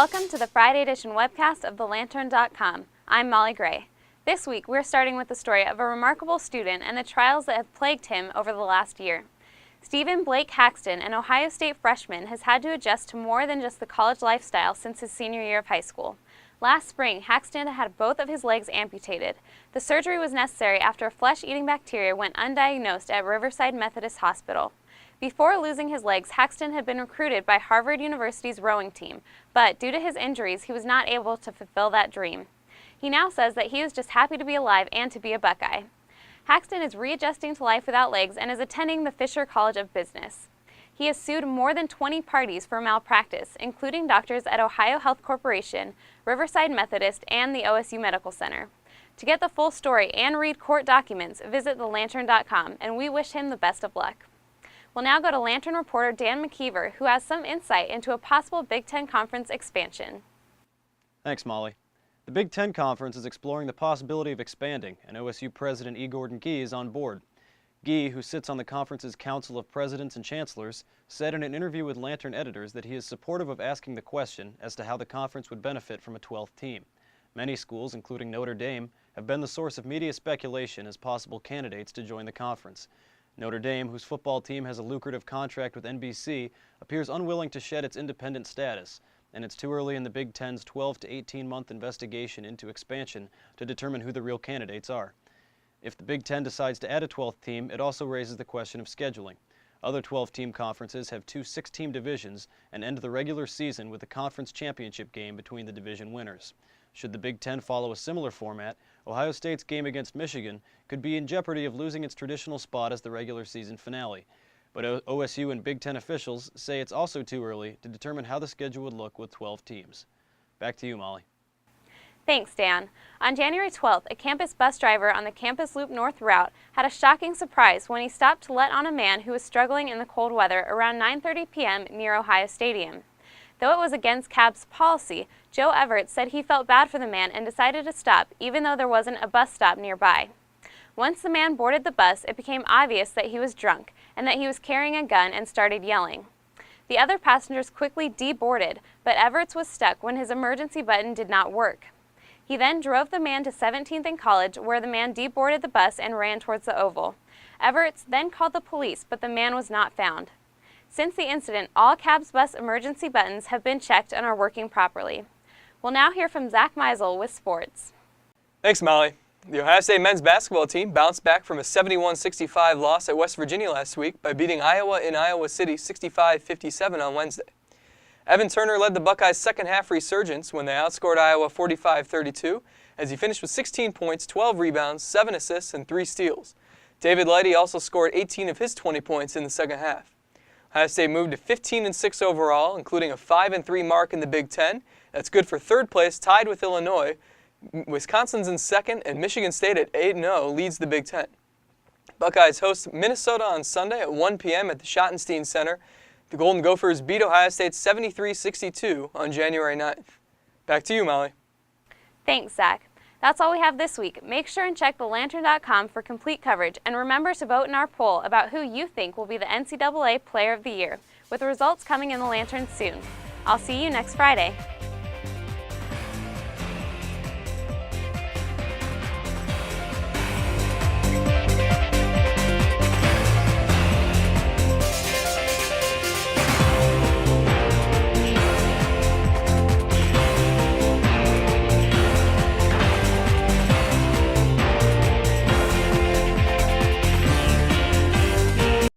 Welcome to the Friday edition webcast of thelantern.com. I'm Molly Gray. This week we're starting with the story of a remarkable student and the trials that have plagued him over the last year. Stephen Blake Haxton, an Ohio State freshman, has had to adjust to more than just the college lifestyle since his senior year of high school. Last spring, Haxton had both of his legs amputated. The surgery was necessary after a flesh-eating bacteria went undiagnosed at Riverside Methodist Hospital. Before losing his legs, Haxton had been recruited by Harvard University's rowing team, but due to his injuries, he was not able to fulfill that dream. He now says that he is just happy to be alive and to be a Buckeye. Haxton is readjusting to life without legs and is attending the Fisher College of Business. He has sued more than 20 parties for malpractice, including doctors at Ohio Health Corporation, Riverside Methodist, and the OSU Medical Center. To get the full story and read court documents, visit thelantern.com, and we wish him the best of luck. We'll now go to Lantern reporter Dan McKeever, who has some insight into a possible Big Ten Conference expansion. Thanks, Molly. The Big Ten Conference is exploring the possibility of expanding, and OSU President E. Gordon Gee is on board. Gee, who sits on the conference's Council of Presidents and Chancellors, said in an interview with Lantern editors that he is supportive of asking the question as to how the conference would benefit from a 12th team. Many schools, including Notre Dame, have been the source of media speculation as possible candidates to join the conference. Notre Dame, whose football team has a lucrative contract with NBC, appears unwilling to shed its independent status, and it's too early in the Big Ten's 12 to 18-month investigation into expansion to determine who the real candidates are. If the Big Ten decides to add a 12th team, it also raises the question of scheduling. Other 12-team conferences have two 6-team divisions and end the regular season with a conference championship game between the division winners. Should the Big Ten follow a similar format, Ohio State's game against Michigan could be in jeopardy of losing its traditional spot as the regular season finale. But OSU and Big Ten officials say it's also too early to determine how the schedule would look with 12 teams. Back to you, Molly. Thanks, Dan. On January 12th, a campus bus driver on the Campus Loop North route had a shocking surprise when he stopped to let on a man who was struggling in the cold weather around 9:30 p.m. near Ohio Stadium. Though it was against CAB's policy, Joe Everett said he felt bad for the man and decided to stop even though there wasn't a bus stop nearby. Once the man boarded the bus, it became obvious that he was drunk and that he was carrying a gun and started yelling. The other passengers quickly deboarded, but Everett was stuck when his emergency button did not work. He then drove the man to 17th and College, where the man deboarded the bus and ran towards the Oval. Everett then called the police, but the man was not found. Since the incident, all CAB's bus emergency buttons have been checked and are working properly. We'll now hear from Zach Meisel with sports. Thanks, Molly. The Ohio State men's basketball team bounced back from a 71-65 loss at West Virginia last week by beating Iowa in Iowa City 65-57 on Wednesday. Evan Turner led the Buckeyes' second-half resurgence when they outscored Iowa 45-32 as he finished with 16 points, 12 rebounds, 7 assists, and 3 steals. David Lighty also scored 18 of his 20 points in the second half. Ohio State moved to 15-6 overall, including a 5-3 mark in the Big Ten. That's good for third place, tied with Illinois. Wisconsin's in second, and Michigan State at 8-0 leads the Big Ten. Buckeyes host Minnesota on Sunday at 1 p.m. at the Schottenstein Center. The Golden Gophers beat Ohio State 73-62 on January 9th. Back to you, Molly. Thanks, Zach. That's all we have this week. Make sure and check thelantern.com for complete coverage, and remember to vote in our poll about who you think will be the NCAA Player of the Year, with the results coming in the Lantern soon. I'll see you next Friday.